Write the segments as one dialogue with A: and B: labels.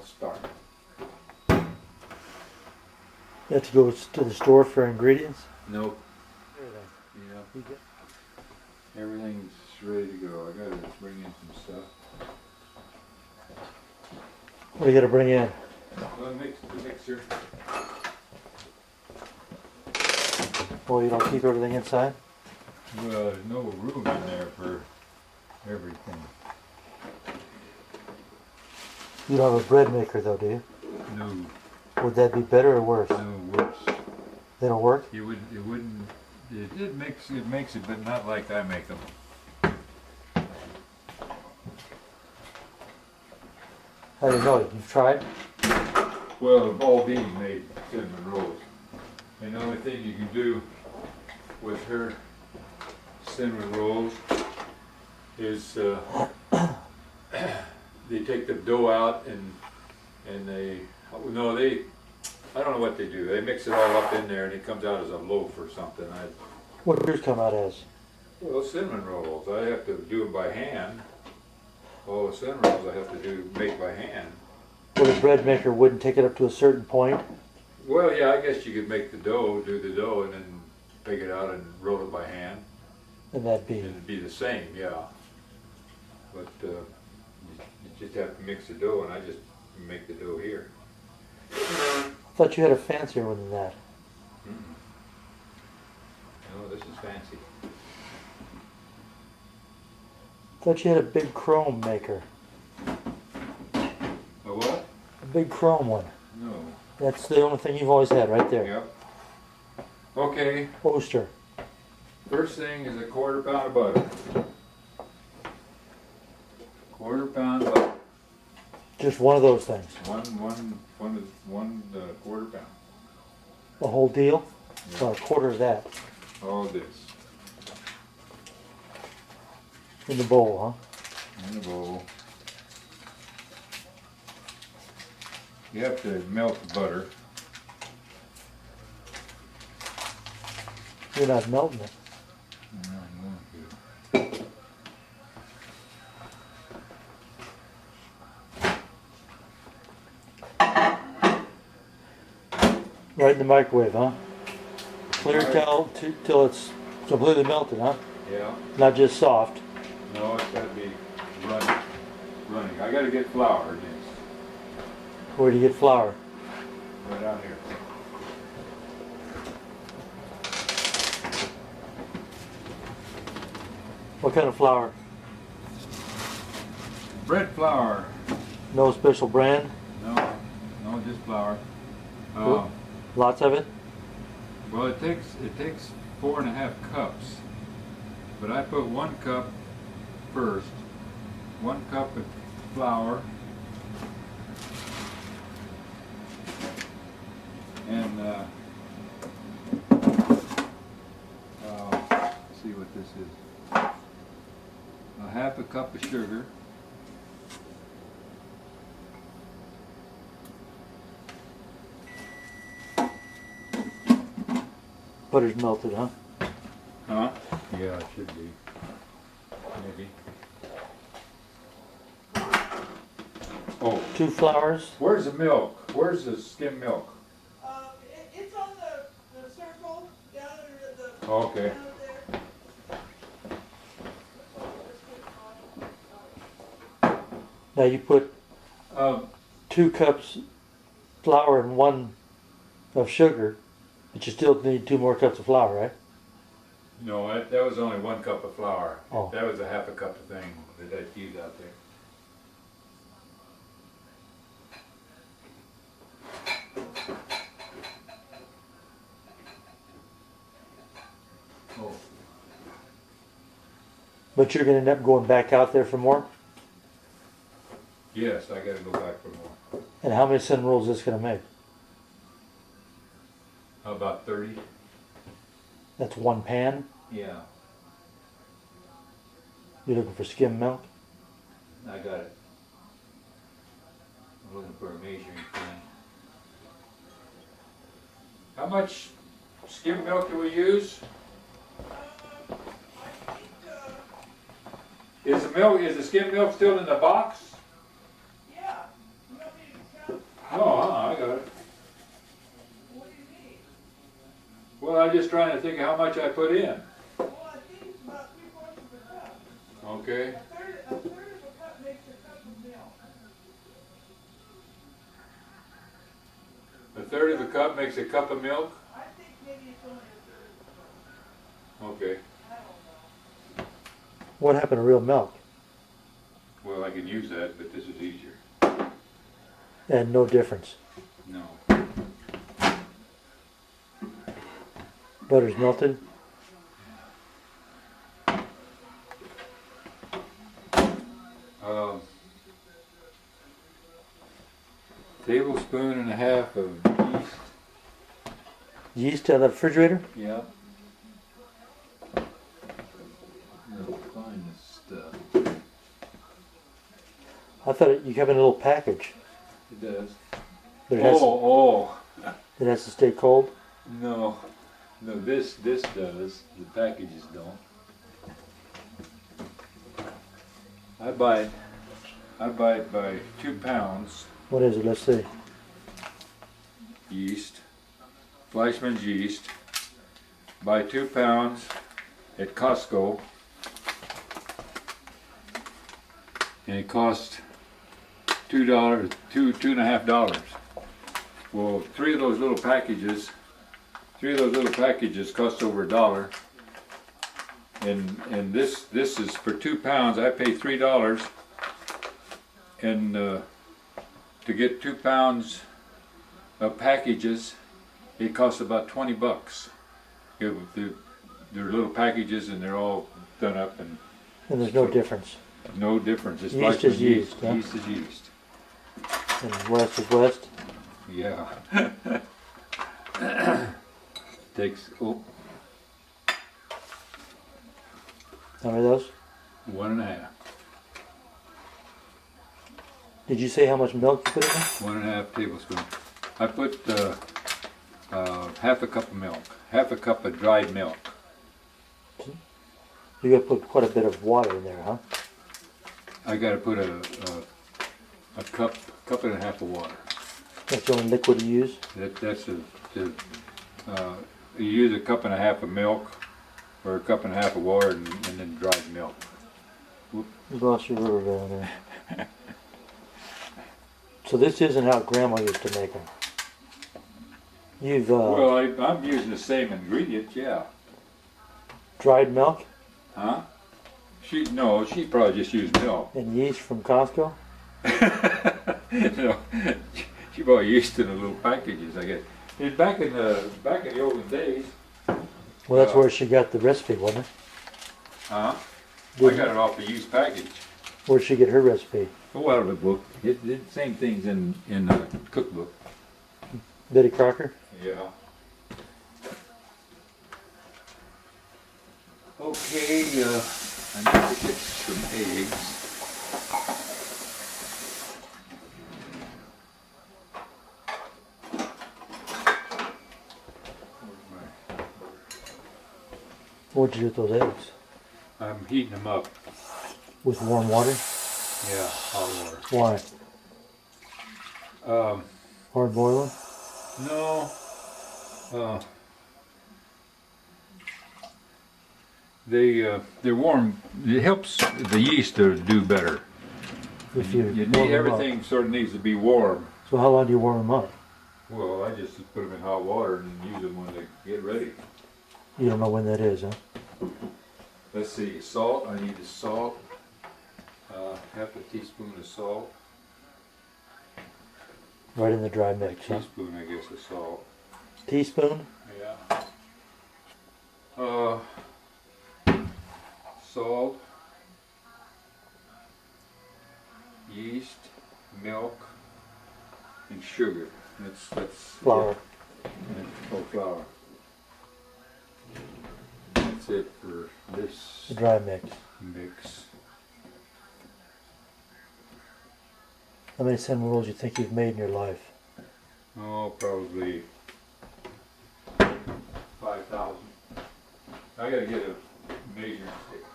A: start.
B: You have to go to the store for ingredients?
A: Nope.
B: Everything.
A: Yeah. Everything's ready to go. I gotta bring in some stuff.
B: What do you got to bring in?
A: Well, the mixer.
B: Well, you don't keep everything inside?
A: Well, there's no room in there for everything.
B: You don't have a bread maker though, do you?
A: No.
B: Would that be better or worse?
A: No, works.
B: They don't work?
A: It wouldn't, it makes it, but not like I make them.
B: How do you know? You've tried?
A: Well, all these made cinnamon rolls. And the only thing you can do with her cinnamon rolls is they take the dough out and they I don't know what they do. They mix it all up in there and it comes out as a loaf or something.
B: What do yours come out as?
A: Well, cinnamon rolls. I have to do them by hand. All the cinnamon rolls I have to make by hand.
B: Well, the bread maker wouldn't take it up to a certain point?
A: Well, yeah, I guess you could make the dough, do the dough, and then take it out and roll it by hand.
B: And that'd be...
A: It'd be the same, yeah. But you just have to mix the dough, and I just make the dough here.
B: I thought you had a fancier one than that.
A: Mm-mm. No, this is fancy.
B: I thought you had a big chrome maker.
A: A what?
B: A big chrome one.
A: No.
B: That's the only thing you've always had right there.
A: Yep. Okay.
B: Toaster.
A: First thing is a 1/4 pound of butter. 1/4 pound of butter.
B: Just one of those things.
A: One 1/4 pound.
B: The whole deal?
A: Yeah.
B: So a quarter of that
A: All this
B: in the bowl, huh?
A: in the bowl. You have to melt the butter.
B: You're not melting it.
A: No, I'm going to.
B: Right in the microwave, huh? Clear
A: Right.
B: till it's completely melted, huh?
A: Yeah.
B: Not just soft.
A: No, it's got to be running. Running. I got to get flour next.
B: Where do you get flour?
A: Right out here.
B: What kind of flour?
A: Bread flour.
B: No special brand?
A: No, no, just flour.
B: Lots of it?
A: Well, it takes 4.5 cups, but I put 1 cup first. 1 cup of flour, and let's see what this is. 1/2 cup of sugar.
B: Butter's melted, huh?
A: Huh? Yeah, it should be. Maybe. Oh,
B: 2 flours?
A: where's the milk? Where's the skim milk?
C: It's on the circle down under the.
A: Okay.
C: Down there.
B: Now you put
A: Um,
B: 2 cups flour and 1 of sugar, but you still need 2 more cups of flour, right?
A: no, that was only 1 cup of flour.
B: Oh.
A: That was a 1/2 cup of thing that I used out there. Oh,
B: But you're going to end up going back out there for more?
A: yes, I gotta go back for more.
B: And how many cinnamon rolls is this going to make?
A: How about 30?
B: That's 1 pan?
A: Yeah,
B: You're looking for skim milk?
A: I got it. I'm looking for a measuring thing. How much skim milk do we use?
C: I think,
A: Is the skim milk still in the box?
C: yeah. You want me to
A: just trying to think of how much I put in.
C: Well, I think it's about 3/4 of a cup.
A: Okay.
C: A third of a cup makes a cup of milk.
A: A third of a cup makes a cup of milk?
C: I think maybe it's only a third of a cup.
A: Okay.
C: I don't know.
B: What happened to real milk?
A: Well, I can use that, but this is easier.
B: And no difference.
A: No.
B: Butter's melted.
A: Tablespoon and a half of yeast.
B: Yeast out of the refrigerator?
A: Yeah. I'll find this stuff.
B: I thought you have in a little package.
A: It does.
B: But it has, it has to stay cold.
A: No. No, this does. The packages don't. I buy it by 2 pounds
B: What is it? Let's see.
A: yeast. Fleischmann's yeast. Buy 2 pounds at Costco. And it costs $2.50. Well, three of those little packages cost over $1. And this is for 2 pounds. I pay $3, and to get 2 pounds of packages, it costs about $20. They're little packages, and they're all done up, and
B: And there's no difference.
A: no difference. It's
B: Yeast
A: like
B: is yeast, huh?
A: Yeast is yeast.
B: And west is west.
A: Yeah. Takes
B: How many of those?
A: 1.5.
B: Did you say how much milk you put in there?
A: 1.5 tablespoons. I put half a cup of milk, half a cup of dried milk.
B: You got to put quite a bit of water in there, huh?
A: I got to put a cup and a half of water.
B: That's the only liquid you use?
A: That's you use a cup and a half of milk, or a cup and a half of water, and then dried milk.
B: You lost your river down there. So this isn't how Grandma used to make them. You've
A: Well, I'm using the same ingredients, yeah.
B: dried milk
A: Huh? She probably just used milk.
B: and yeast from Costco?
A: No, she bought yeast in the little packages. I guess. It's back in the olden days.
B: Well, that's where she got the recipe, wasn't it?
A: Huh? I
B: Didn't-
A: got it off the used package.
B: Where'd she get her recipe?
A: Oh, out of the book. It same things in the cookbook.
B: Betty Crocker?
A: Yeah. Okay, I need to get some eggs.
B: What'd you do with those eggs?
A: I'm heating them up.
B: With warm water?
A: Yeah, hot water.
B: Why? Hard boiling?
A: No. They're warm. It helps the yeast to do better.
B: If
A: You
B: warm
A: need
B: them up.
A: everything sort of needs to be warm.
B: So how long do you warm them up?
A: Well, I just put them in hot water and use them when they get ready.
B: You don't know when that is, huh?
A: Let's see, salt. I need the salt. Half a teaspoon of salt.
B: Right in the dry mix, huh?
A: Teaspoon, I guess, of salt.
B: Teaspoon?
A: Yeah. Salt, yeast, milk, and sugar. That's
B: Flour.
A: Oh, flour. That's it for this
B: The dry mix.
A: mix.
B: How many cinnamon rolls do you think you've made in your life?
A: Oh, probably 5,000. I gotta get a measuring stick.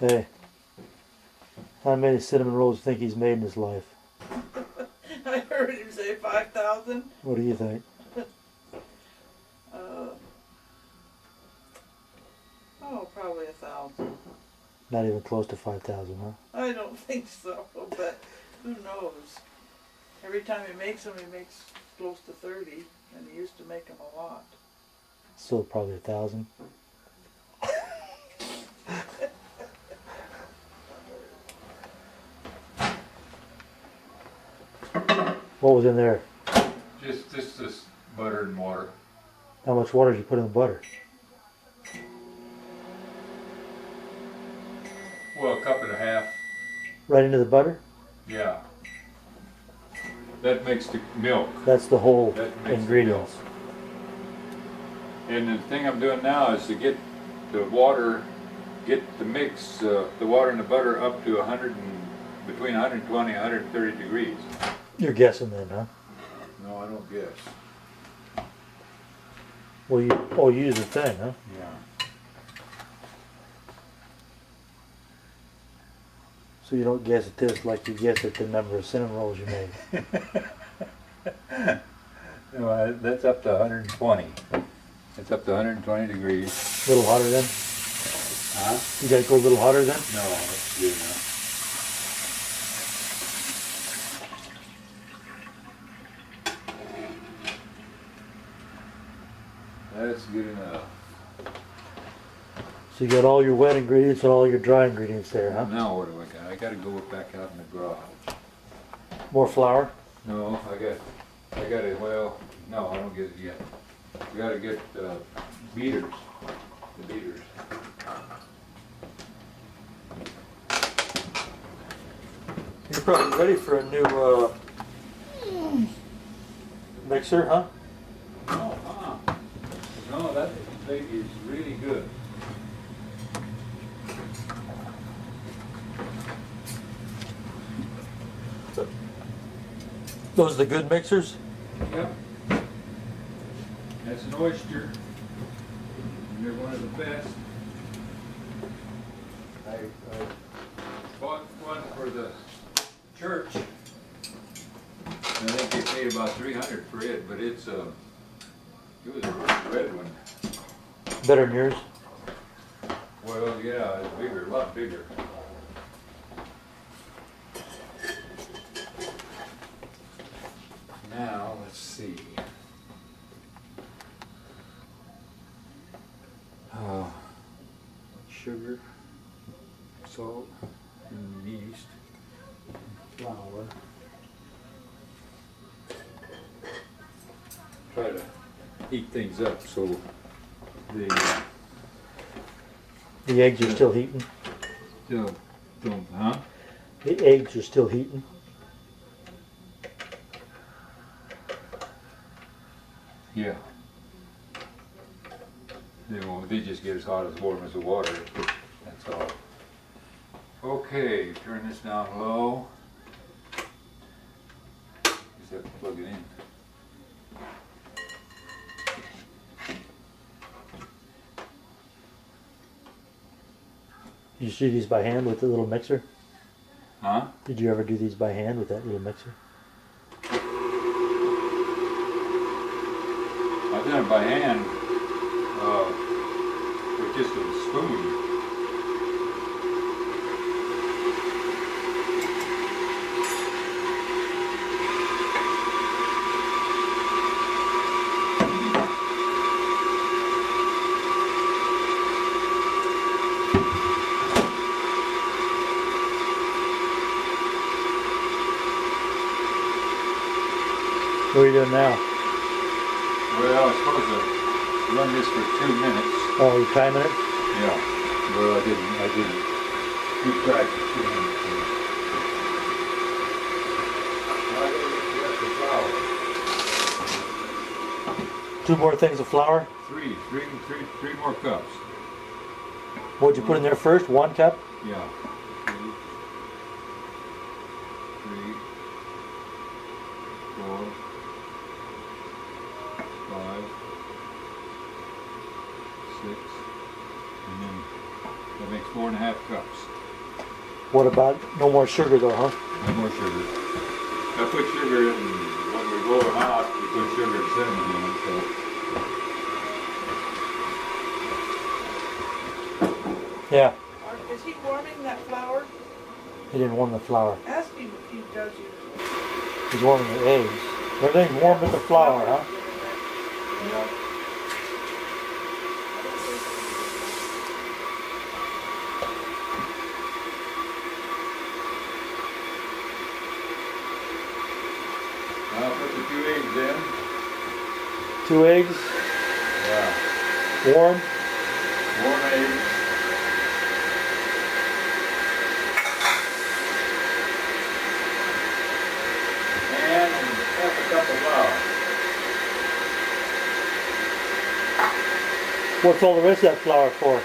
B: Hey, How many cinnamon rolls do you think he's made in his life?
C: I heard him say 5,000.
B: What do you think?
C: Oh, probably 1,000.
B: Not even close to 5,000, huh?
C: I don't think so, but who knows? Every time he makes them, he makes close to 30, and he used to make them a lot.
B: Still probably 1,000. What was in there?
A: Just this butter and water.
B: How much water did you put in the butter?
A: Well, a cup and a half.
B: Right into the butter?
A: Yeah. That makes the milk.
B: That's the whole
A: That makes the
B: ingredients.
A: milk. And the thing I'm doing now is to get the water, get the mix, the water and the butter up to between 120 and 130 degrees.
B: You're guessing then, huh?
A: No, I don't guess.
B: Well, you use the thing, huh?
A: Yeah.
B: So you don't guess at this like you guess at the number of cinnamon rolls you made.
A: No, that's up to 120. It's up to 120 degrees.
B: A little hotter then?
A: Huh?
B: You gotta go a little hotter then?
A: No, that's good enough. That's good enough.
B: So you got all your wet ingredients and all your dry ingredients there, huh?
A: Now what do I got? I gotta go back out in the garage.
B: More flour?
A: No, I got it, well, no, I don't get it yet. I gotta get beaters, the beaters.
B: You're probably ready for a new mixer, huh?
A: No, that thing is really good.
B: Those are the good mixers?
A: Yep. That's an oyster. And they're one of the best. I bought one for the church. I think they paid about $300 for it, but it was a red one.
B: Better than yours?
A: Well, yeah, it's bigger, a lot bigger. Now, let's see. Sugar, salt, and yeast, flour. Try to heat things up so
B: The eggs are still heating?
A: don't, huh?
B: The eggs are still heating?
A: Yeah. They just get as hot as warm as the water. That's all. Okay, turn this down low. Just have to plug it in.
B: Did you do these by hand with the little mixer?
A: Huh?
B: Did you ever do these by hand with that little mixer?
A: I've done it by hand with just a spoon.
B: What are you doing now?
A: Well, I'm supposed to run this for 2 minutes.
B: Oh, you timing it?
A: Yeah. Well, I didn't. Keep track of 2 minutes. Now I gotta get the flour.
B: 2 more things of flour?
A: Three more cups.
B: What'd you put in there first? 1 cup?
A: Yeah. 3, 4, 5, 6, and then that makes 4.5 cups.
B: What about no more sugar though, huh?
A: No more sugar. I put sugar in, when we roll them out, we put sugar and cinnamon in them, so.
B: Yeah.
C: Is he warming that flour?
B: He didn't warm the flour.
C: Ask him if he does usually.
B: He's warming the eggs. Everything's warm but the flour, huh?
A: Yeah. I'll put the 2 eggs in.
B: 2 eggs,
A: Yeah.
B: warm.
A: Warm eggs. And half a cup of flour.
B: What's all the rest of that flour for?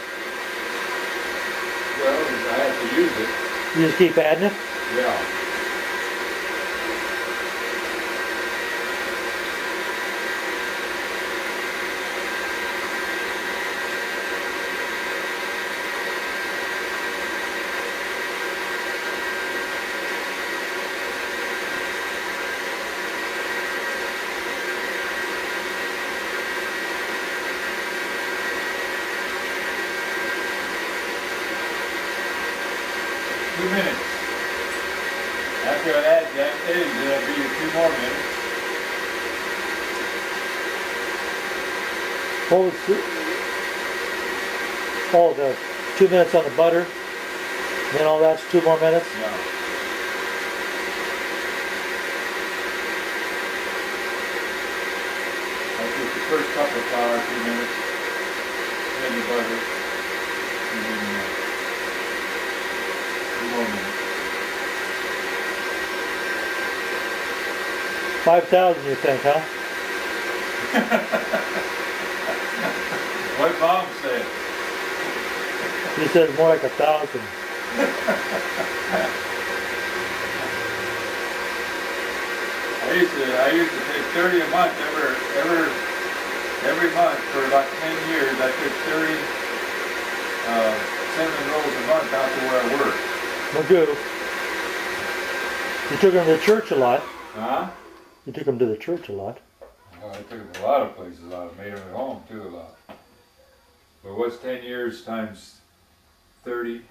A: Well, I have to use it.
B: You just keep adding it?
A: Yeah. Minutes. After I add that egg, there'll be 2 more minutes.
B: Oh, the 2 minutes on the butter. Then all that's 2 more minutes.
A: Yeah. I put the first cup of flour, 2 minutes, then the butter, and then 2 more minutes.
B: 5,000 you think, huh?
A: What Mom said.
B: He says more like 1,000.
A: I used to take 30 a month every month for about 10 years. I took 30 cinnamon rolls a month out to where I worked.
B: Well, good. You took him to the church a lot.
A: Huh?
B: You took him to the church a lot.
A: Well, I took them a lot of places. I made them at home too a lot. But what's 10 years times 30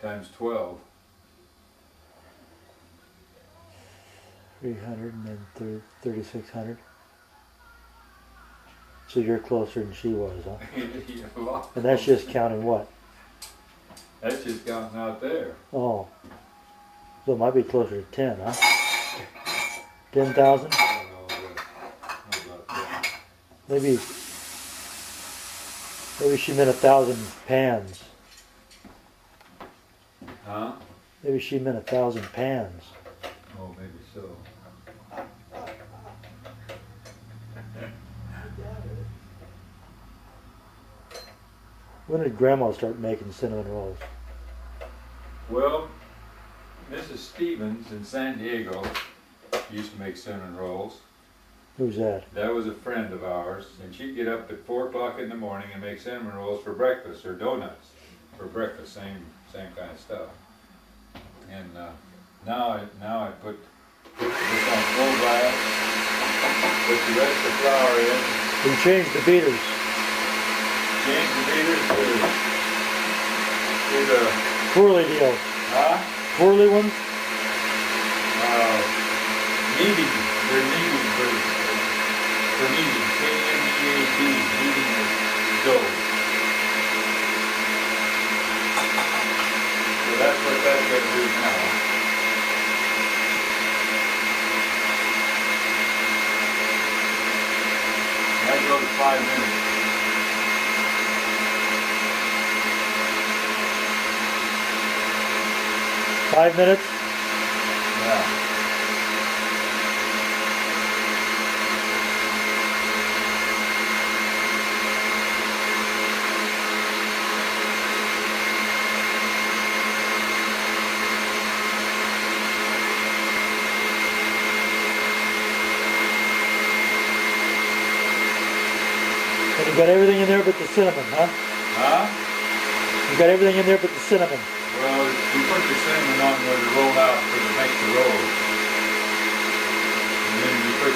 A: times 12?
B: 300 and then 3,600. So you're closer than she was, huh?
A: Yeah, a lot.
B: And that's just counting what?
A: That's just counting out there.
B: Oh. So it might be closer to 10, huh? 10,000?
A: I don't know, but about that.
B: Maybe she meant 1,000 pans.
A: Huh?
B: Maybe she meant 1,000 pans.
A: Oh, maybe so.
B: When did Grandma start making cinnamon rolls?
A: Well, Mrs. Stevens in San Diego used to make cinnamon rolls.
B: Who's that?
A: That was a friend of ours, and she'd get up at 4 o'clock in the morning and make cinnamon rolls for breakfast, or donuts for breakfast, same kind of stuff. And now I put this on full blast, put the rest of the flour in,
B: You changed the beaters.
A: change the beaters to the,
B: Twirly deal. Twirly ones?
A: kneading, they're kneading for kneading, K-N-E-A-D, kneading the dough. So that's what that's going to do now. That goes 5 minutes.
B: Five minutes?
A: Yeah.
B: And you got everything in there but the cinnamon, huh?
A: Huh?
B: You got everything in there but the cinnamon.
A: Well, you put the cinnamon on where the roll out to make the roll. And then you put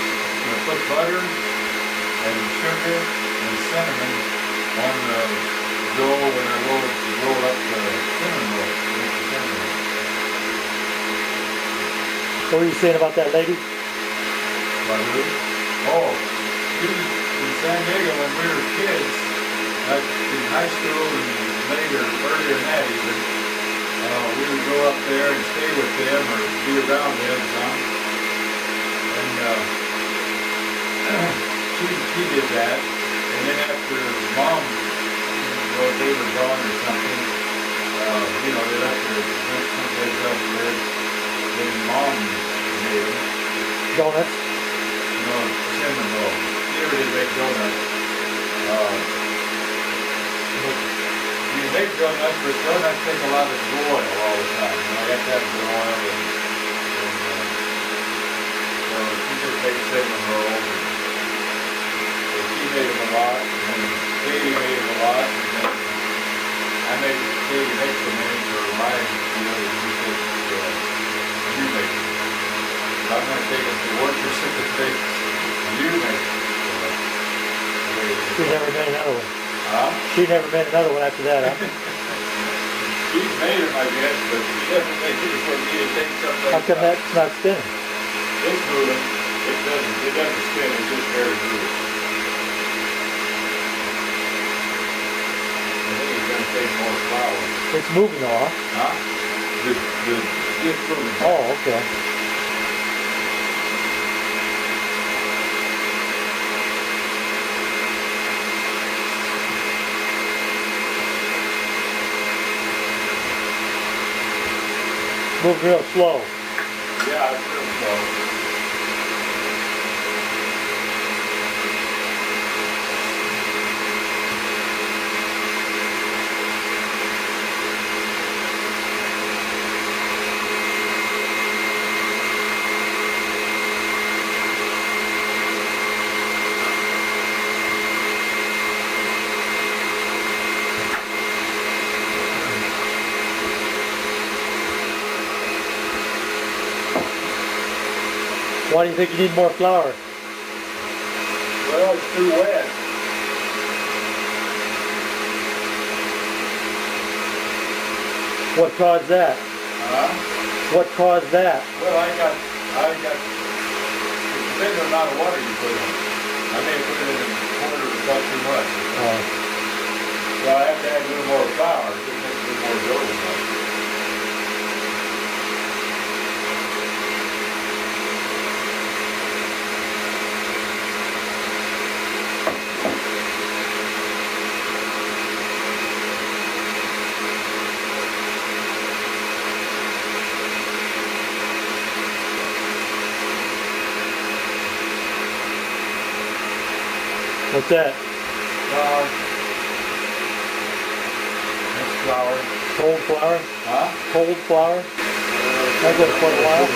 A: butter and sugar and cinnamon on the dough when I roll up the cinnamon roll. Make the cinnamon roll.
B: What were you saying about that lady?
A: By who? Oh, in San Diego when we were kids, like in high school and later, earlier than that even, we would go up there and stay with them or be around them some. And she did that. And then after mom, well, they were gone or something, they left her went someplace else to live. Then mom made them.
B: Donuts?
A: No, cinnamon roll. She never did make donuts. You make donuts, but donuts take a lot of oil all the time. I got that good oil so she just makes cinnamon rolls. And she made them a lot, and then Katie made them a lot, and then I made Katie make so many for mine. She said, you make them. I'm going to take it to work or something. You make it.
B: She never made another one.
A: Huh?
B: She never made another one after that, huh?
A: She's made them, I guess, but she never made it for me to take something.
B: How come that's not spinning?
A: It's moving. It doesn't spin, it's just very moving. I think it's going to take more flour.
B: It's moving though, huh?
A: Huh? It's moving.
B: Oh, okay. Move real slow.
A: Yeah, it's real slow.
B: Why do you think you need more flour?
A: Well, it's too wet.
B: What caused that?
A: Huh?
B: What caused that?
A: Well, it depends on the amount of water you put in. I may have put it in a quarter of a cup too much. So I have to add a little more flour. Just make a little more dough.
B: What's that?
A: Flour. That's flour.
B: Cold flour?
A: Huh?
B: Cold flour? That's been quite a while.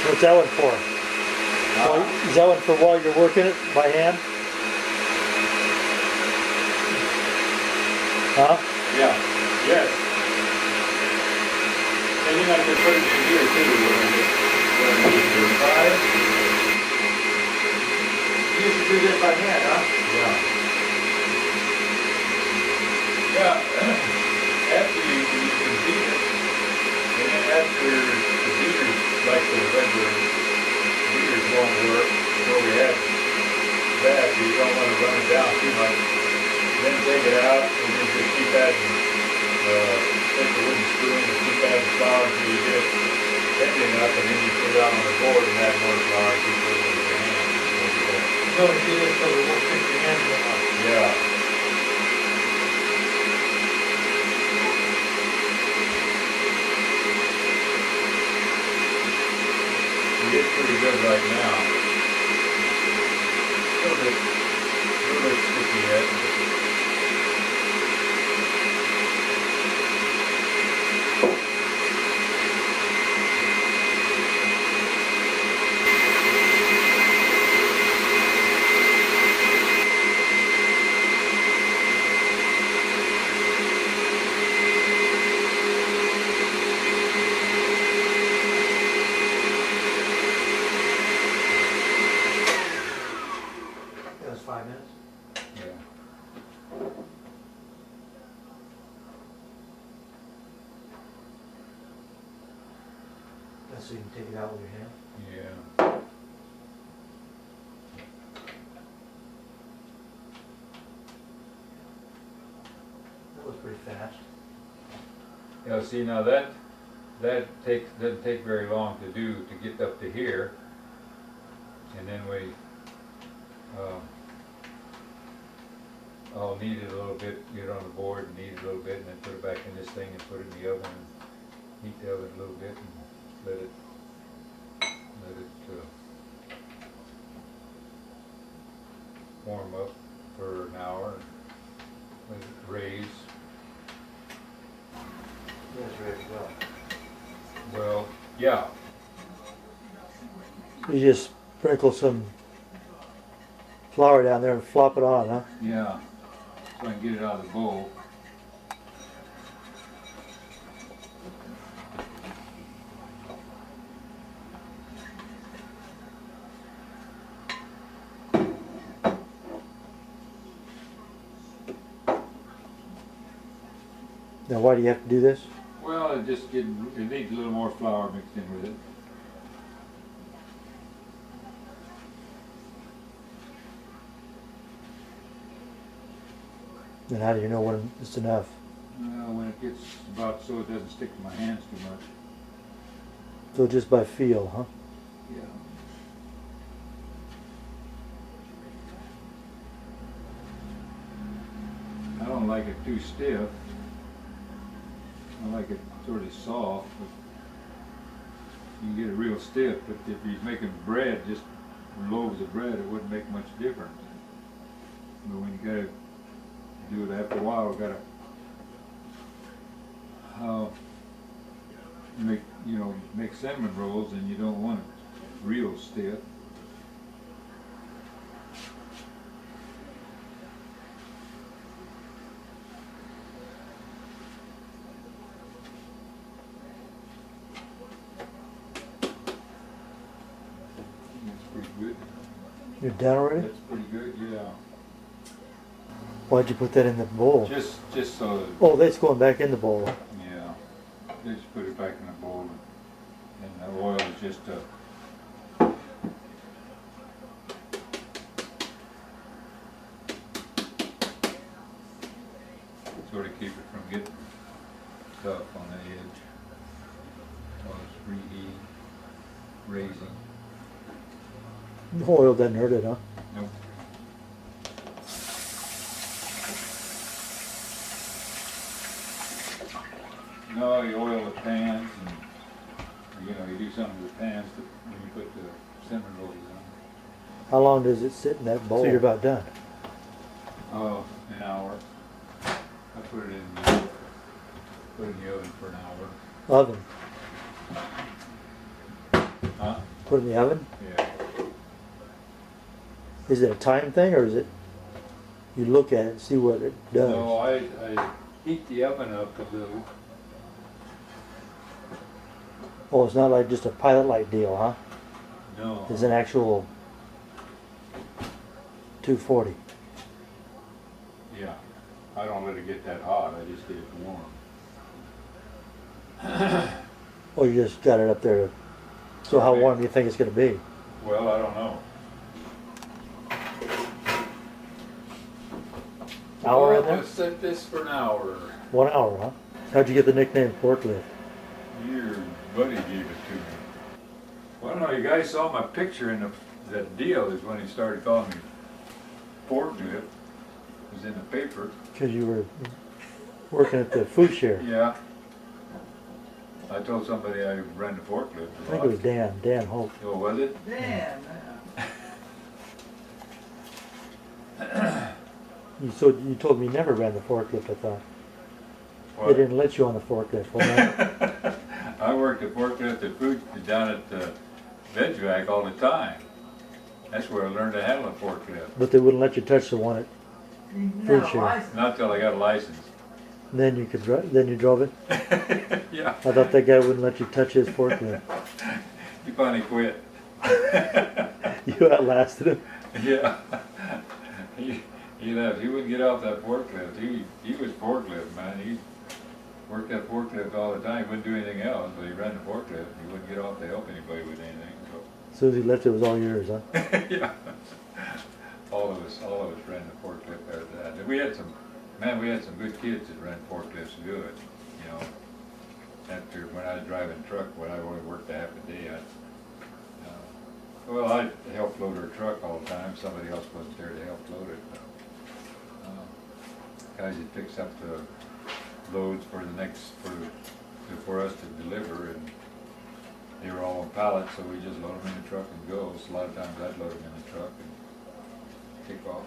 B: What's that one for? Is that one for while you're working it by hand? Huh?
A: Yeah. Yes. And then I can put it in here too when I get to fry it. You used to do this by hand, huh? Yeah. Yeah. After you can beat it, and then after the beaters, like the regular beaters won't work, so we have that, you don't want to run it down too much. Then take it out, and then just keep adding, take the wooden spoon and keep adding flour until you get it heavy enough, and then you put it out on the board and add more flour and keep it with your hand.
B: No, you do this so it won't stick your hands in it.
A: Yeah. It's pretty good right now. A little bit sticky yet.
B: so you can take it out with your hand.
A: Yeah.
B: That was pretty fast.
A: Yeah, see now that doesn't take very long to do to get up to here. And then we, I'll knead it a little bit, get it on the board and knead it a little bit and then put it back in this thing and put it in the oven and heat the oven a little bit and let it warm up for an hour. Let it raise.
B: Yeah, it's ready to go.
A: Well, yeah.
B: You just sprinkle some flour down there and flop it on, huh?
A: Yeah, so I can get it out of the bowl.
B: Now why do you have to do this?
A: Well, it needs a little more flour mixed in with it.
B: And how do you know when it's enough?
A: When it gets about so it doesn't stick to my hands too much.
B: So just by feel, huh?
A: Yeah. I don't like it too stiff. I like it sort of soft. But you can get it real stiff, but if you're making bread, just loaves of bread, it wouldn't make much difference. But when you gotta do it after a while, you gotta make cinnamon rolls, and you don't want it real stiff. That's pretty good.
B: You're done already?
A: That's pretty good, yeah.
B: Why'd you put that in the bowl?
A: Just so that,
B: Oh, that's going back in the bowl.
A: yeah. Just put it back in the bowl, and the oil is just sort of keep it from getting stuff on the edge while it's reheating, raising.
B: The oil doesn't hurt it, huh?
A: Nope. No, you oil the pans, and you do something with the pans when you put the cinnamon rolls in.
B: How long does it sit in that bowl? So you're about done.
A: Oh, an hour. I put it in the oven for an hour.
B: Oven.
A: Huh?
B: Put it in the oven?
A: Yeah.
B: Is it a time thing, or is it you look at it and see what it does?
A: No, I heat the oven up a little.
B: Oh, it's not like just a pilot light deal, huh?
A: No.
B: It's an actual 240.
A: Yeah. I don't let it get that hot. I just get it warm.
B: Oh, you just got it up there. So how warm do you think it's going to be?
A: Well, I don't know.
B: Hour in there?
A: Let's set this for an hour.
B: 1 hour, huh? How'd you get the nickname forklift?
A: Your buddy gave it to me. Well, I don't know, you guys saw my picture in that deal is when he started calling me forklift. It was in the paper.
B: Because you were working at the food share.
A: Yeah. I told somebody I ran the forklift.
B: I think it was Dan Hope.
A: Oh, was it?
C: Damn.
B: You told me you never ran the forklift, I thought.
A: What?
B: They didn't let you on the forklift, well, no?
A: I worked the forklift at food down at Vedvac all the time. That's where I learned to handle a forklift.
B: But they wouldn't let you touch the one at food share.
A: Not till I got a license.
B: Then you could then you drove it?
A: Yeah.
B: I thought that guy wouldn't let you touch his forklift.
A: He finally quit.
B: You outlasted him.
A: Yeah. He left. He wouldn't get off that forklift. He was forklift, man. He Worked that forklift all the time, wouldn't do anything else, but he ran the forklift. He wouldn't get off to help anybody with anything, so.
B: As soon as he left, it was all yours, huh?
A: Yeah. All of us ran the forklift after that. And we had some good kids that ran forklifts good, you know. After, when I was driving truck, when I only worked a half a day, I helped load her truck all the time. Somebody else wasn't there to help load it. Guys that picks up the loads for us to deliver, and they were all on pallets, so we just load them in the truck and go. So a lot of times I'd load them in the truck and take off.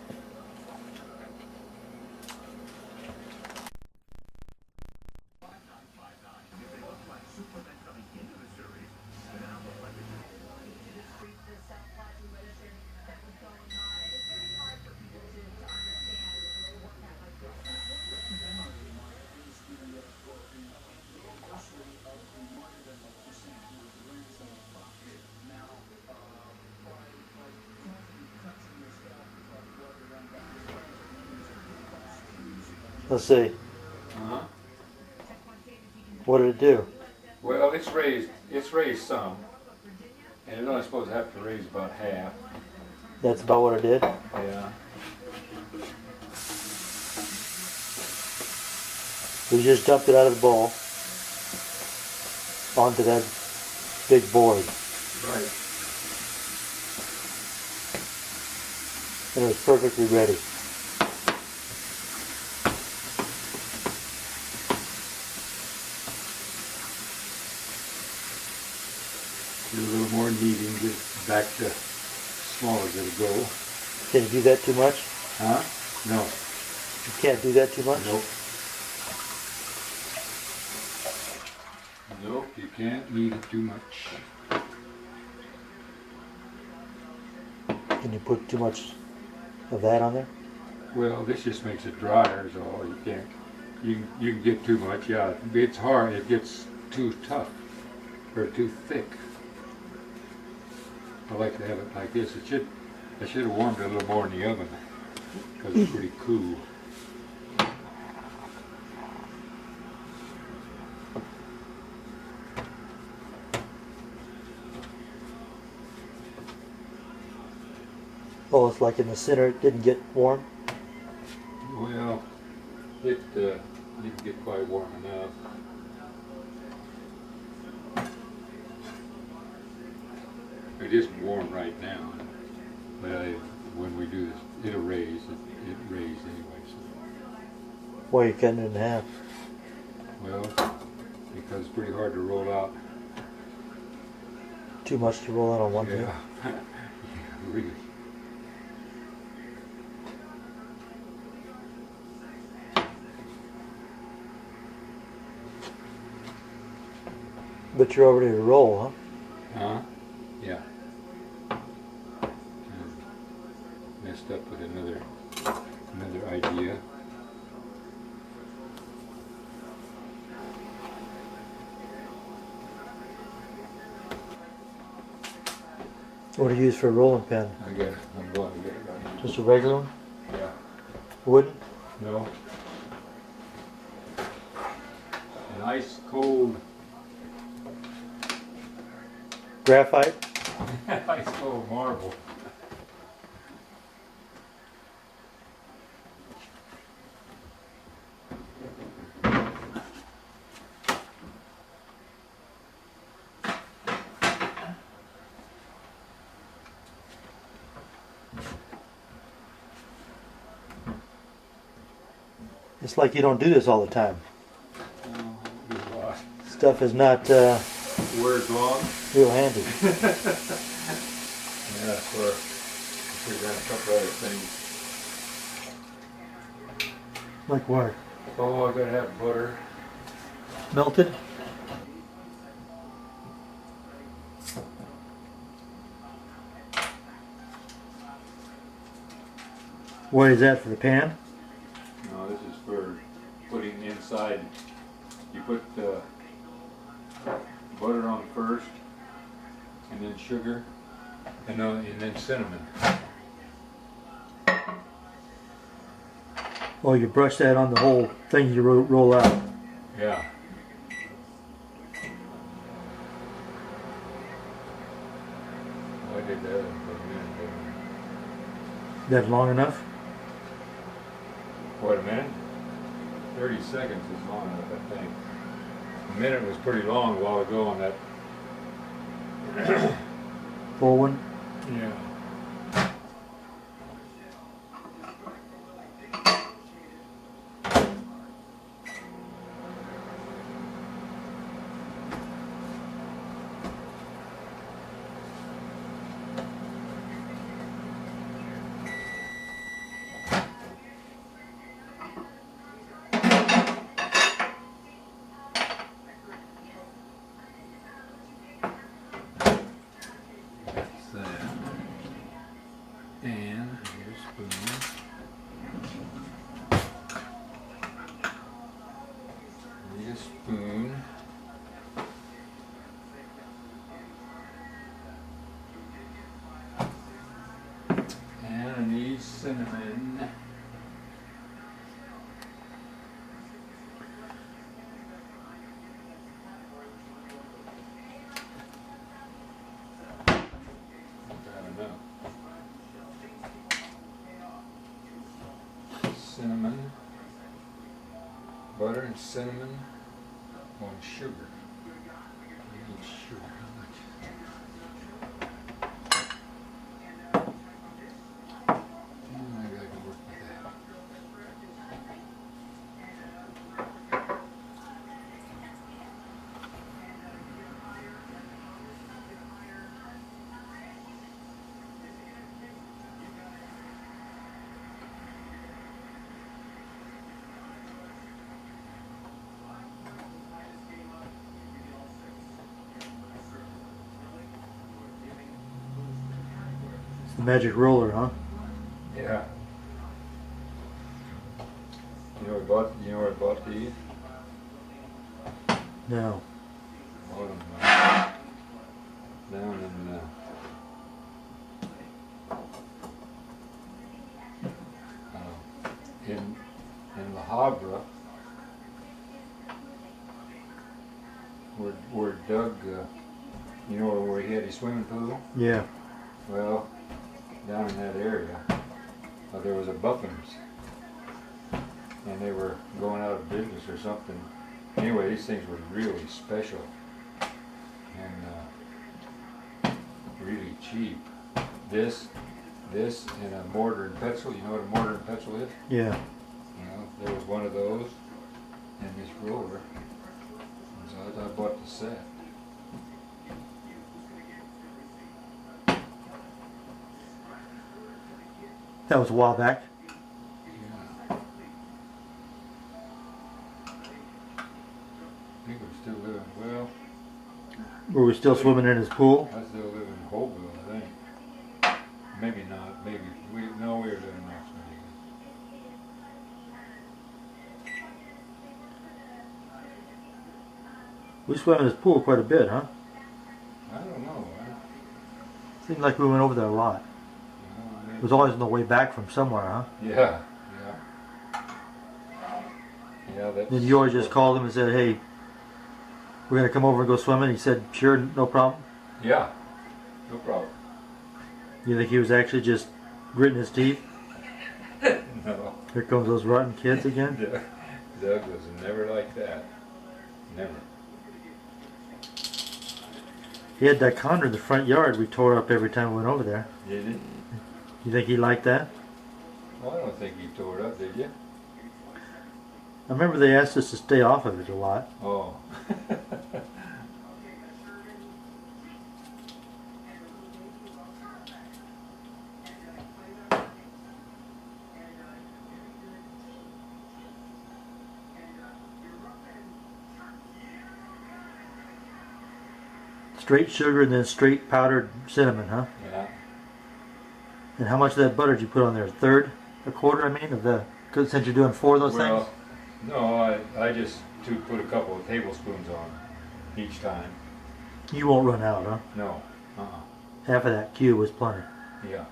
B: Let's see.
A: Uh-huh.
B: What did it do?
A: Well, it's raised some, and it's only supposed to have to raise about half.
B: That's about what it did?
A: Yeah.
B: We just dumped it out of the bowl onto that big board.
A: Right.
B: And it was perfectly ready.
A: Do a little more kneading, get it back to small as it'll go.
B: Can you do that too much?
A: Huh? No.
B: You can't do that too much?
A: Nope. Nope, you can't knead it too much.
B: Can you put too much of that on there?
A: Well, this just makes it drier, so you can't. You can get too much. Yeah, it's hard. It gets too tough or too thick. I like to have it like this. I should have warmed it a little more in the oven because it's pretty cool.
B: Oh, it's like in the center it didn't get warm?
A: Well, it didn't get quite warm enough. It isn't warm right now, but when we do this, it'll raise. It raised anyway. So.
B: Why are you cutting it in half?
A: Well, because it's pretty hard to roll out.
B: Too much to roll out on one
A: Yeah,
B: thing?
A: yeah, really.
B: But you're all ready to roll, huh?
A: Huh? Yeah. Messed up with another idea.
B: What do you use for a rolling pin?
A: I'm going to get it right.
B: Just a regular one?
A: Yeah.
B: Wooden?
A: No. An ice cold.
B: Graphite?
A: Ice cold marble.
B: It's like you don't do this all the time.
A: Oh, good lot.
B: Stuff is not
A: Where's long?
B: real handy.
A: Yeah, that's where we got a couple other things.
B: Like what?
A: Oh, I gotta have butter.
B: Melted? What is that for the pan?
A: No, this is for putting inside. You put butter on first, and then sugar, and then cinnamon.
B: Oh, you brush that on the whole thing you roll out.
A: Yeah.
B: That long enough?
A: Wait a minute. 30 seconds is long enough, I think. A minute was pretty long a while ago on that.
B: Full one?
A: Yeah. That's that. And here's a spoon. Need a spoon. And I need cinnamon. Cinnamon, butter and cinnamon, on sugar. I need sugar. How much? Maybe I can work with that.
B: It's the magic roller, huh?
A: Yeah. You know where I bought these?
B: No.
A: Bought them down in La Habra, where Doug, you know where he had his swimming pool?
B: Yeah.
A: Well, down in that area, there was a Buffins, and they were going out of business or something. Anyway, these things were really special and really cheap. This, and a mortar and pestle. You know what a mortar and pestle is?
B: Yeah.
A: You know, there was one of those, and this roller. And so I bought the set.
B: That was a while back.
A: Yeah. I think we're still living, well,
B: Were we still swimming in his pool?
A: I still live in Holville, I think. Maybe not, maybe, we were living in Knoxville.
B: We swam in his pool quite a bit, huh?
A: I don't know.
B: Seemed like we went over there a lot. It was always on the way back from somewhere, huh?
A: Yeah, yeah. Yeah, that's...
B: Then you always just called him and said, hey, we're going to come over and go swimming. He said, sure, no problem.
A: Yeah, no problem.
B: You think he was actually just gritting his teeth?
A: No.
B: Here comes those rotten kids again.
A: Doug was never like that. Never.
B: He had that condo in the front yard we tore up every time we went over there.
A: Did he?
B: You think he liked that?
A: Well, I don't think he tore it up, did you?
B: I remember they asked us to stay off of it a lot.
A: Oh.
B: Straight sugar and then straight powdered cinnamon, huh?
A: Yeah.
B: And how much of that butter did you put on there? A quarter, I mean, of the, cause since you're doing 4 of those
A: Well,
B: things?
A: no, I just put a couple of tablespoons on each time.
B: You won't run out, huh?
A: No.
B: Half of that cube was plenty.
A: Yeah.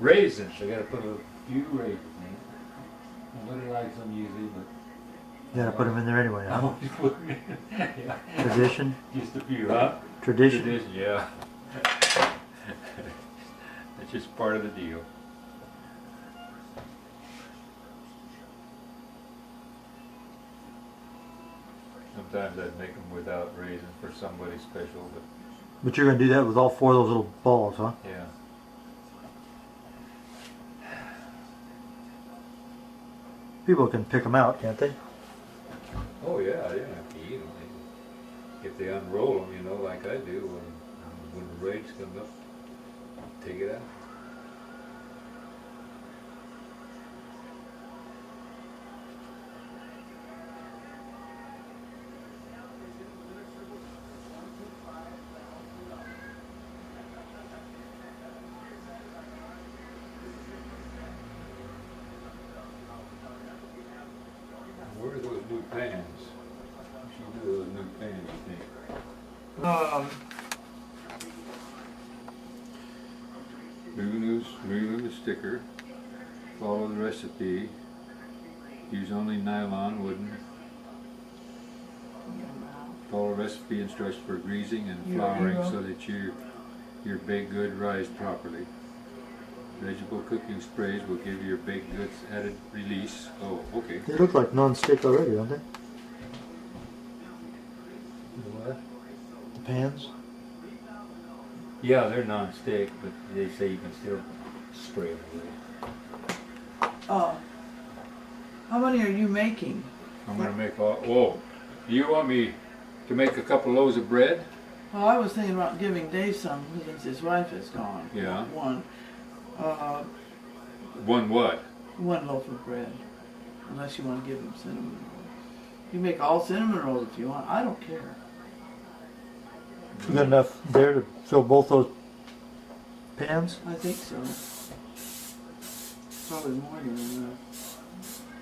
A: Raisins, I gotta put a few raisins in. Nobody likes them usually, but
B: You gotta put them in there anyway,
A: I
B: huh?
A: always put them in. Yeah.
B: Tradition?
A: Just a few, huh?
B: Tradition?
A: Yeah. It's just part of the deal. Sometimes I'd make them without raisins for somebody special, but
B: But you're gonna do that with all 4 of those little balls, huh?
A: yeah.
B: People can pick them out, can't they?
A: Oh yeah, I didn't have to eat them. If they unroll them, you know, like I do, when the rage comes up, take it out. Where are those new pans? You should do those new pans, you think? Remove the sticker. Follow the recipe. Use only nylon, wooden. Follow recipe instructions for greasing and flouring so that your baked good rise properly. Vegetable cooking sprays will give your baked goods added release. Oh, okay.
B: They look like non-stick already, don't they?
A: What?
B: The pans?
A: Yeah, they're non-stick, but they say you can still spray it away.
C: How many are you making?
A: I'm gonna make all. Whoa! Do you want me to make a couple loaves of bread?
C: Well, I was thinking about giving Dave some since his wife is gone.
A: Yeah.
C: One.
A: One what?
C: One loaf of bread. Unless you want to give him cinnamon rolls. You make all cinnamon rolls if you want. I don't care.
B: You got enough there to fill both those pans?
C: I think so. Probably more than enough.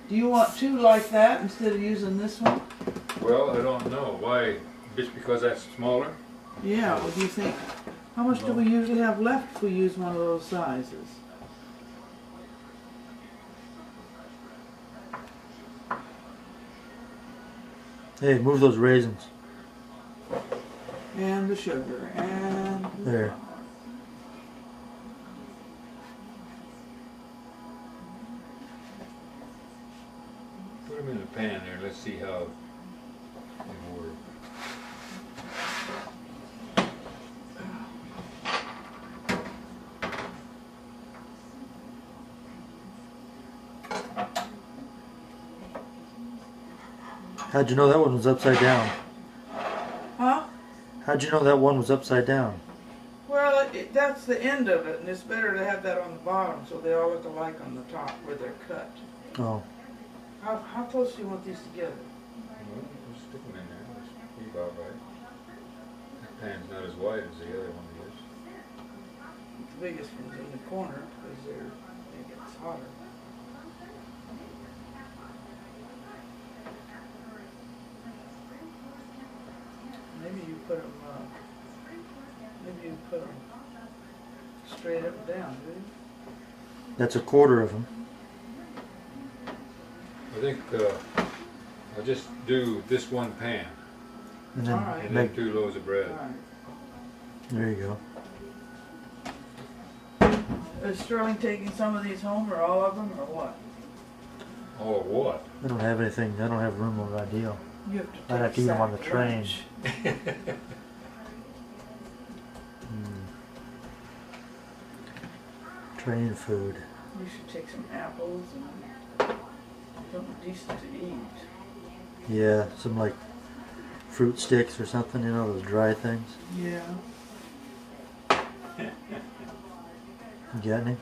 C: Do you want 2 like that instead of using this one?
A: Well, I don't know. Why? Just because that's smaller?
C: Yeah, what do you think? How much do we usually have left if we use one of those sizes?
B: Hey, move those raisins.
C: And the sugar, and...
B: There.
A: Put them in the pan there. Let's see how they work.
B: How'd you know that one was upside down?
C: Huh?
B: How'd you know that one was upside down?
C: Well, that's the end of it, and it's better to have that on the bottom so they all look alike on the top where they're cut.
B: Oh.
C: How close do you want these together?
A: Well, just stick them in there. That's be about right. That pan's not as wide as the other one is.
C: The biggest one's in the corner because it gets hotter. Maybe you put them. Maybe you put them straight up and down, do you?
B: That's a quarter of them.
A: I think I'll just do this one pan
B: And then
C: All right.
A: and then
B: make,
A: 2 loaves of bread.
C: All right.
B: there you go.
C: Is Sterling taking some of these home, or all of them, or what?
A: Oh, what?
B: I don't have anything, I don't have room on my deal.
C: You have to.
B: I'd have to eat them on the
C: sack
B: train.
C: lunch.
B: Train food.
C: You should take some apples and something decent to eat.
B: Yeah, some like fruit sticks or something, you know, those dry things.
C: Yeah.
B: You got any?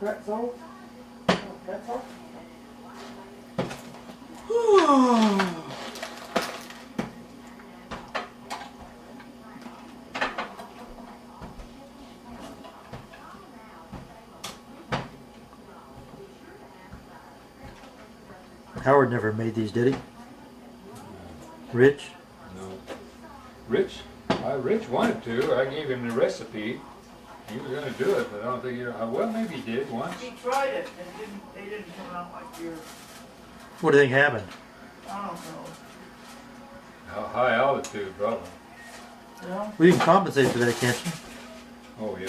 C: Pretzel? Pretzel?
B: Howard never made these, did he? Rich?
A: No. Rich wanted to. I gave him the recipe. He was going to do it, but I don't think well, maybe he did once.
C: He tried it and they didn't come out like yours.
B: What do you think happened?
C: I don't know.
A: High altitude, probably.
C: No?
B: We can compensate for that, can't you?
A: Oh, yeah.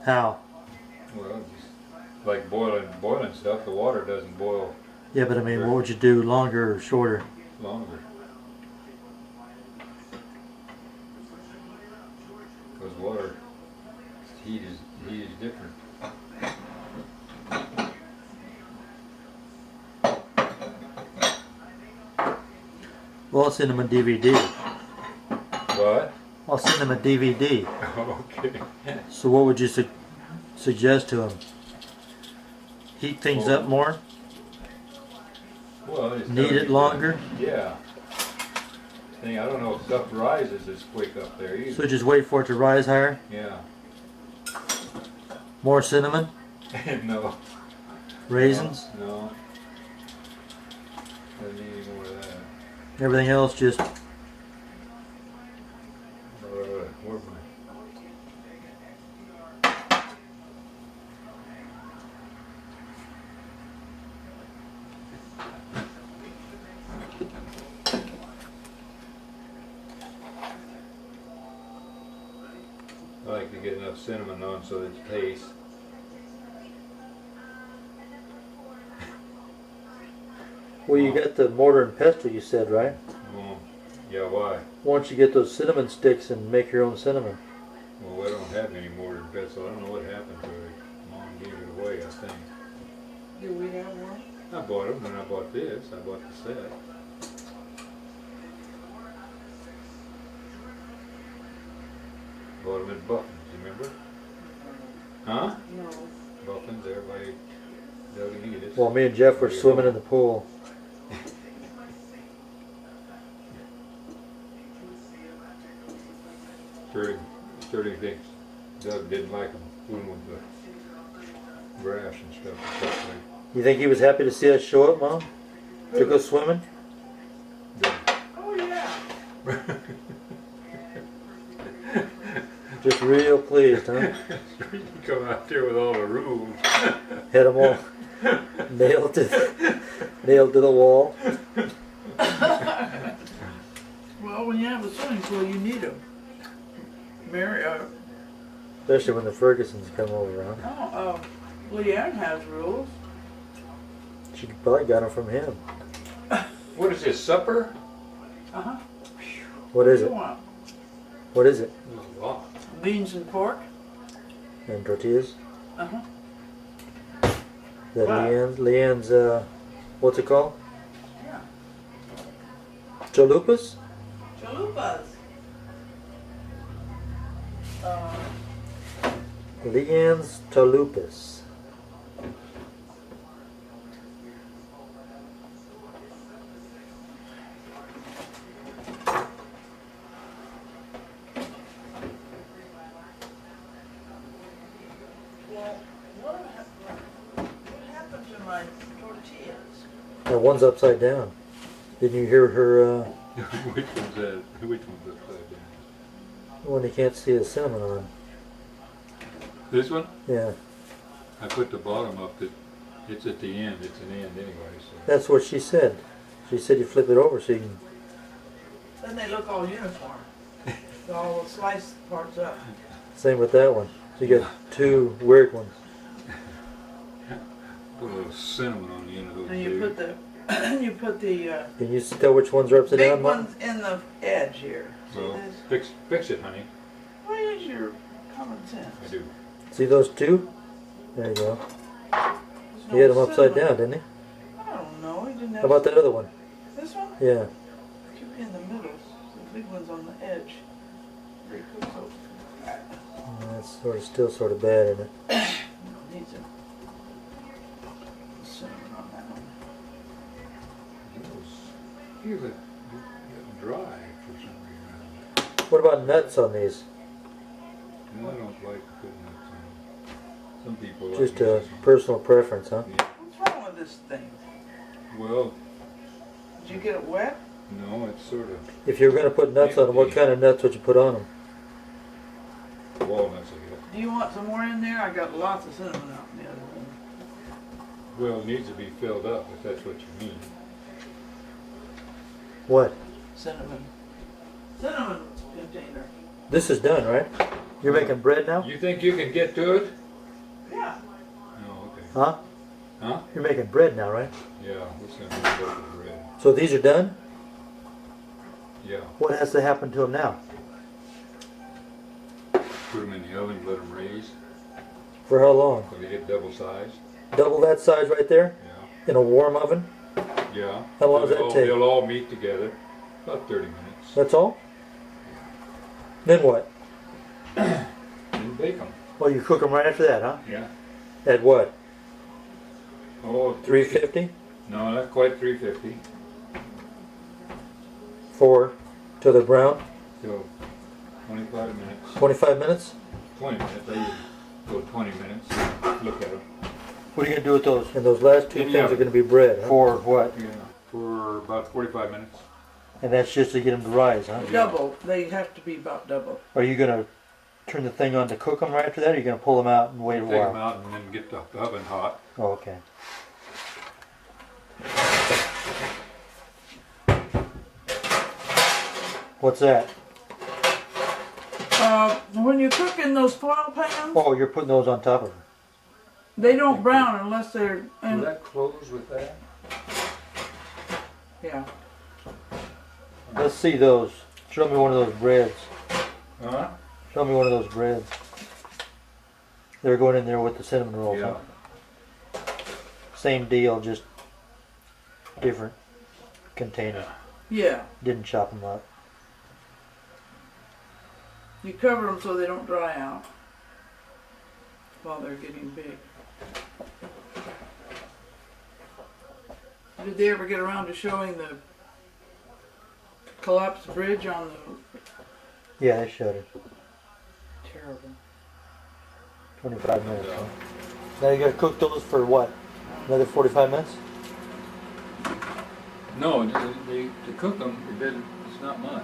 B: How?
A: Well, just like boiling stuff, the water doesn't boil
B: Yeah, but I mean, what would you do, longer or shorter?
A: longer. Because water, heat is different.
B: Well, I'll send him a DVD.
A: What?
B: I'll send him a DVD.
A: Okay.
B: So what would you suggest to him? Heat things up more?
A: Well, it's
B: Knead it longer?
A: Yeah. Thing, I don't know if stuff rises as quick up there either.
B: So just wait for it to rise higher?
A: Yeah.
B: More cinnamon?
A: No.
B: Raisins?
A: No. Doesn't need any more of that.
B: Everything else just...
A: Where's my... I like to get enough cinnamon on so that it tastes.
B: Well, you got the mortar and pestle, you said, right?
A: Yeah, why?
B: Why don't you get those cinnamon sticks and make your own cinnamon?
A: Well, I don't have any more than pencil. I don't know what happened to it. Mom gave it away, I think.
C: Do we have one?
A: I bought them when I bought this. I bought the set. Bought them at Buffins, you remember? Huh?
C: No.
A: Buffins, everybody doesn't eat it.
B: Well, me and Jeff were swimming in the pool.
A: Sturdy thinks Doug didn't like them fooling with the grass and stuff.
B: You think he was happy to see us show up, Mom? To go swimming?
C: Oh, yeah.
B: Just real pleased, huh?
A: You come out there with all the rules.
B: Had them all nailed to the wall.
C: Well, when you have a swimming pool, you need them. Mary,
B: Especially when the Fergusons come over, huh?
C: Leanne has rules.
B: She probably got them from him.
A: What is this, supper?
C: Uh-huh.
B: What is
C: You
B: it?
C: want
B: What is it?
A: A lot.
C: beans and pork?
B: And tortillas?
C: Uh-huh.
B: That
C: Wow.
B: Leanne's, what's it called?
C: Yeah.
B: Chalupas?
C: Chalupas.
B: Leanne's chalupas.
C: Well, what happened to my tortillas?
B: One's upside down. Didn't you hear her,
A: Which one's that? Which one's upside down?
B: the one you can't see the cinnamon on?
A: This one?
B: Yeah.
A: I put the bottom up. It's at the end. It's an end anyway. So.
B: That's what she said. She said you flip it over so you can...
C: Then they look all uniform. With all the sliced parts up.
B: Same with that one. So you got two weird ones.
A: Put a little cinnamon on the end of those.
C: And you put the
B: Can you tell which ones are upside
C: big
B: down, Mom?
C: ones in the edge here. See
A: Well,
C: this?
A: fix it, honey.
C: Where is your common sense?
A: I do.
B: See those two? There you go.
C: There's
B: He had
C: no
B: them upside
C: cinnamon.
B: down, didn't he?
C: I don't know. He didn't have.
B: How about that other one?
C: This one?
B: Yeah.
C: Keep in the middle. The big one's on the edge. Very cool. So,
B: That's still sort of bad, isn't it?
C: needs a cinnamon on that one.
A: He was getting dry for some reason.
B: What about nuts on these?
A: And I don't like putting nuts on. Some people like
B: Just a
A: nuts on.
B: personal preference, huh?
C: What's wrong with this thing?
A: Well,
C: Did you get it wet?
A: No, it's sort of
B: If you were gonna put nuts on them, what kind of nuts would you put on them?
A: walnuts, I guess.
C: Do you want some more in there? I got lots of cinnamon out in the other one.
A: Well, it needs to be filled up, if that's what you mean.
B: What?
C: Cinnamon. Cinnamon container.
B: This is done, right? You're making bread now?
A: You think you can get to it?
C: Yeah.
A: Oh, okay.
B: Huh?
A: Huh?
B: You're making bread now, right?
A: Yeah, we're just gonna make loaf of bread.
B: So these are done?
A: Yeah.
B: What has to happen to them now?
A: Put them in the oven, let them raise,
B: For how long?
A: so they get double sized.
B: Double that size right there?
A: Yeah.
B: In a warm oven?
A: Yeah.
B: How long does that take?
A: They'll all meet together. About 30 minutes.
B: That's all? Then what?
A: And bake them.
B: Well, you cook them right after that, huh?
A: Yeah.
B: At what?
A: Oh,
B: 350?
A: No, not quite 350.
B: Till they're brown?
A: So 25 minutes.
B: 25 minutes?
A: 20 minutes. I usually go 20 minutes. Look at them.
B: What are you going to do with those? And those last two
A: In
B: things
A: the
B: are
A: oven.
B: going to be bread, huh? For what?
A: Yeah. For about 45 minutes.
B: And that's just to get them to rise, huh?
A: Yeah.
C: Double. They have to be about double.
B: Are you going to turn the thing on to cook them right after that, or are you going to pull them out and wait a
A: Take them
B: while?
A: out and then get the oven hot.
B: Oh, okay. What's that?
C: When you cook in those foil pans,
B: Oh, you're putting those on top of it.
C: they don't brown unless they're.
A: Will that close with that?
C: Yeah.
B: Let's see those. Show me one of those breads.
A: Huh?
B: Show me one of those breads. They're going in there with the cinnamon rolls,
A: Yeah.
B: huh? Same deal, just different container.
C: Yeah.
B: Didn't chop them up.
C: You cover them so they don't dry out while they're getting big. Did they ever get around to showing the collapsed bridge on the
B: Yeah, they showed it.
C: terrible?
B: 25 minutes, huh? Now you gotta cook those for what? Another 45 minutes?
A: No, to cook them, it's not much.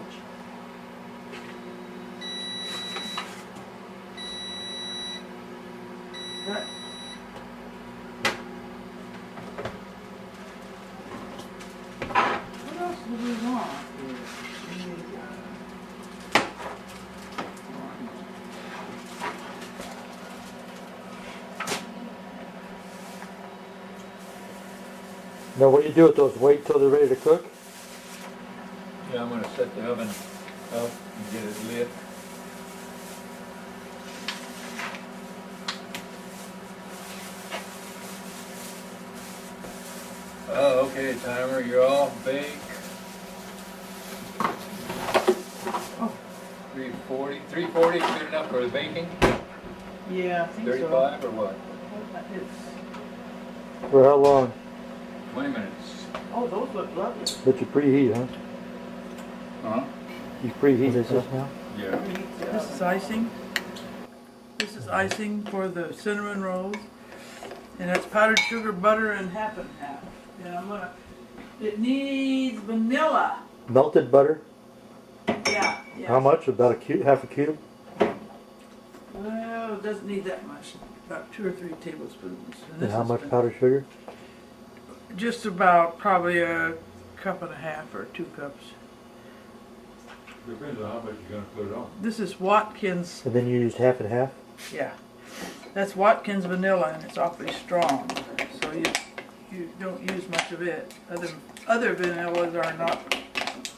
C: Right. What else do we want here?
B: Now what do you do with those? Wait till they're ready to cook?
A: Yeah, I'm gonna set the oven up and get it lit. Oh, okay, timer, you're off, bake.
C: Oh.
A: 340, good enough for the baking?
C: Yeah, I think so.
A: 35 or what?
C: It's,
B: For how long?
A: 20 minutes.
C: oh, those look lovely.
B: But you preheat, huh?
A: Huh?
B: You preheat this now?
A: Yeah.
C: This is icing. This is icing for the cinnamon rolls. And that's powdered sugar, butter, and half and half. And I'm gonna, it needs vanilla.
B: Melted butter?
C: Yeah, yeah.
B: How much? About half a cube?
C: Well, it doesn't need that much. About 2 or 3 tablespoons.
B: And how
C: is
B: much
C: van-
B: powdered sugar?
C: Just about probably a cup and a half or 2 cups.
A: Depends on how much you're gonna put it on.
C: This is Watkins.
B: And then you used half and half?
C: Yeah, that's Watkins vanilla, and it's awfully strong. So you don't use much of it. Other vanillas are not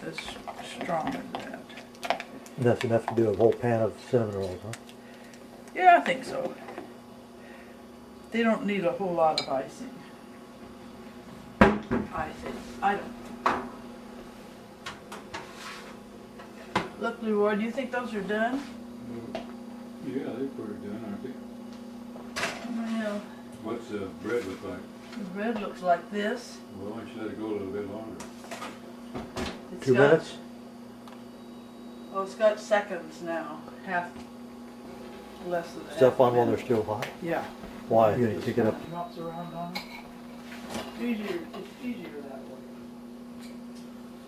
C: as strong as that.
B: And that's enough to do a whole pan of cinnamon rolls, huh?
C: Yeah, I think so. They don't need a whole lot of icing. I think. I don't. Look, Leroy, do you think those are done?
A: Yeah, they're pretty done, aren't they?
C: Well,
A: What's the bread look like?
C: the bread looks like this.
A: Well, why don't you let it go a little bit longer?
C: It's
B: 2
C: got-
B: minutes?
C: Oh, it's got seconds now. Half less than that.
B: Stuff on while they're still hot?
C: Yeah.
B: Why? You gonna kick it up?
C: Drops around on it. It's easier that way.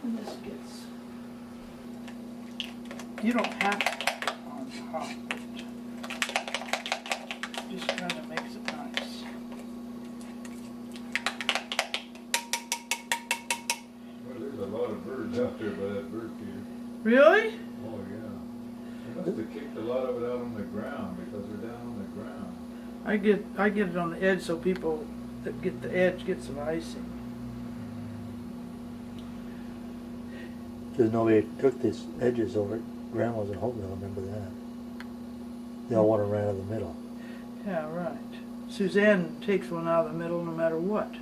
C: And this gets, you don't have to put it on top, it just kind of makes it nice.
A: Well, there's a lot of birds out there by that bird feeder.
C: Really?
A: Oh, yeah. They must have kicked a lot of it out on the ground because they're down on the ground.
C: I get it on the edge so people that get the edge get some icing.
B: Because nobody cooked these edges over at Grandma's at home, I remember that. They all want to run out of the middle.
C: Yeah, right. Suzanne takes one out of the middle no matter what.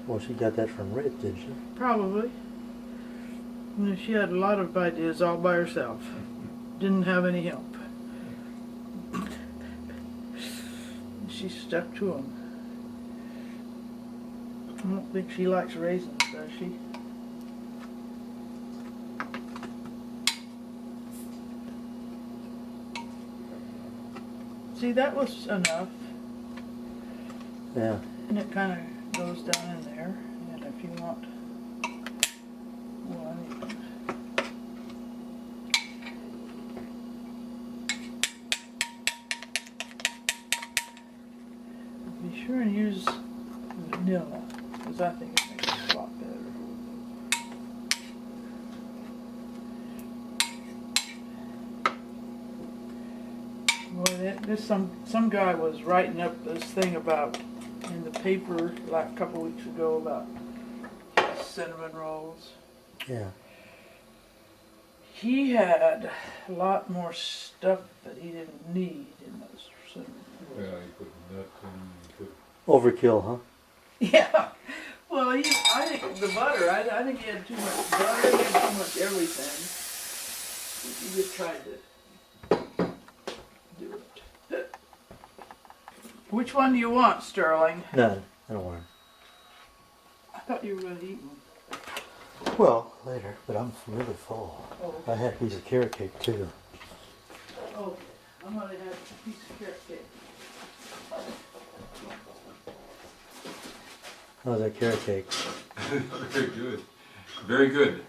B: Well, she got that from Rich, did she?
C: Probably. And she had a lot of ideas all by herself. Didn't have any help. She stuck to them. I don't think she likes raisins, does she? See, that was enough.
B: Yeah.
C: And it kind of goes down in there. And if you want one, you can. Be sure and use vanilla, because I think it makes it a lot better. Boy, this some guy was writing up this thing about in the paper like a couple weeks ago about cinnamon rolls.
B: Yeah.
C: He had a lot more stuff that he didn't need in those cinnamon rolls.
A: Yeah, you put nuts in, you put...
B: Overkill, huh?
C: Yeah. Well, I think the butter, I think he had too much butter, he had too much everything. He just tried to do it. Which one do you want, Sterling?
B: None. I don't want it.
C: I thought you were going to eat one.
B: Well, later, but I'm really full.
C: Oh,
B: I had a piece of carrot cake too.
C: okay. I'm going to have a piece of carrot cake.
B: How's that carrot cake?
A: Very good. Very good.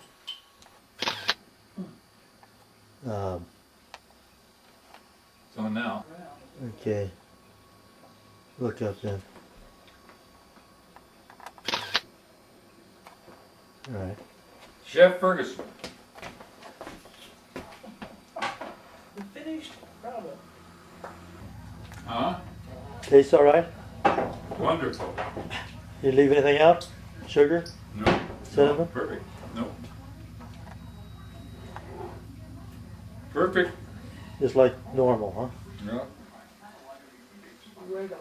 A: So now,
B: Okay. Look up then. Alright.
A: Chef Ferguson.
C: We finished? Proud of.
A: Huh?
B: Tastes alright?
A: Wonderful.
B: You leave anything out? Sugar?
A: No.
B: Cinnamon?
A: Perfect. No. Perfect.
B: Just like normal, huh?
A: No.
C: Regular.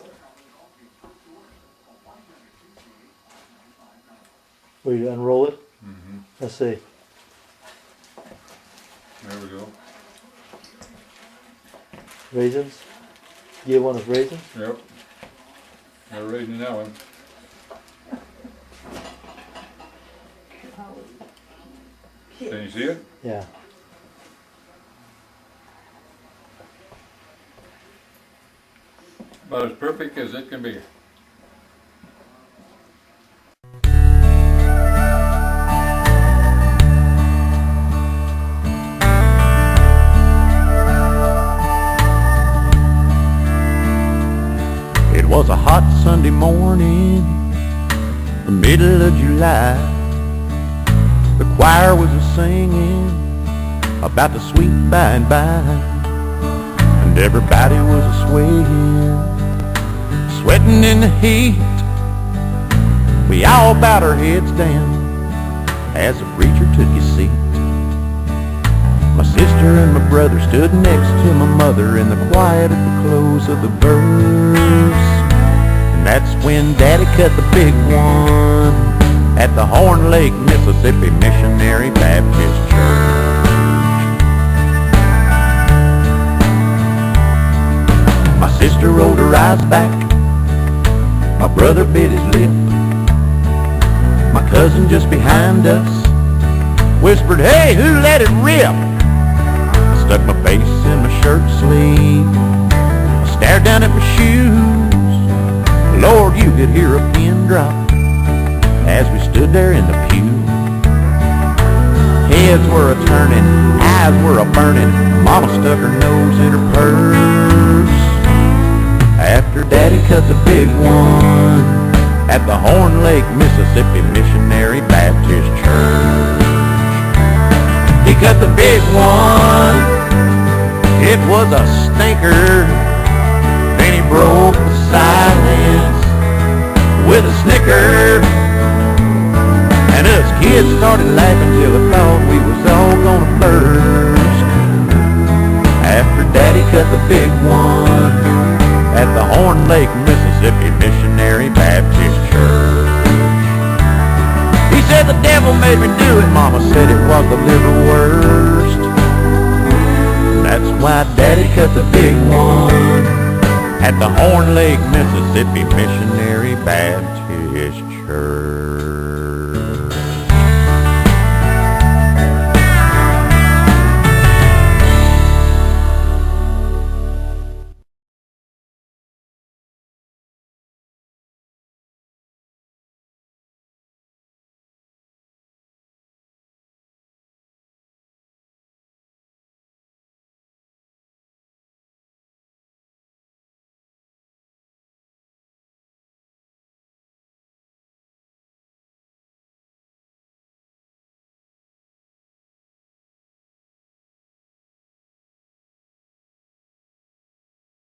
B: Will you unroll it?
A: Mm-hmm.
B: Let's see.
A: There we go.
B: Raisins? You want us raisins?
A: Yep. They're raising that one. Can you see it?
B: Yeah.
A: About as perfect as it can be.
D: It was a hot Sunday morning, the middle of July. The choir was a-singing about the sweet by and by, and everybody was a-swaying, sweating in the heat. We all bowed our heads down as the preacher took his seat. My sister and my brother stood next to my mother in the quiet at the close of the verse. And that's when Daddy cut the big one at the Horn Lake, Mississippi Missionary Baptist Church. My sister rolled her eyes back, my brother bit his lip. My cousin just behind us whispered, "Hey, who let it rip?" I stuck my face in my shirt sleeve, I stared down at my shoes. Lord, you could hear a pin drop as we stood there in the pew. heads were a-turning, eyes were a-burning. Mama stuck her nose in her purse. After Daddy cut the big one at the Horn Lake, Mississippi Missionary Baptist Church. He cut the big one, it was a stinker. Then he broke the silence with a snicker. And us kids started laughing till we thought we was all gonna burst. After Daddy cut the big one at the Horn Lake, Mississippi Missionary Baptist Church. He said the devil made me do it. Mama said it was the liverwurst. That's why Daddy cut the big one at the Horn Lake, Mississippi Missionary Baptist Church.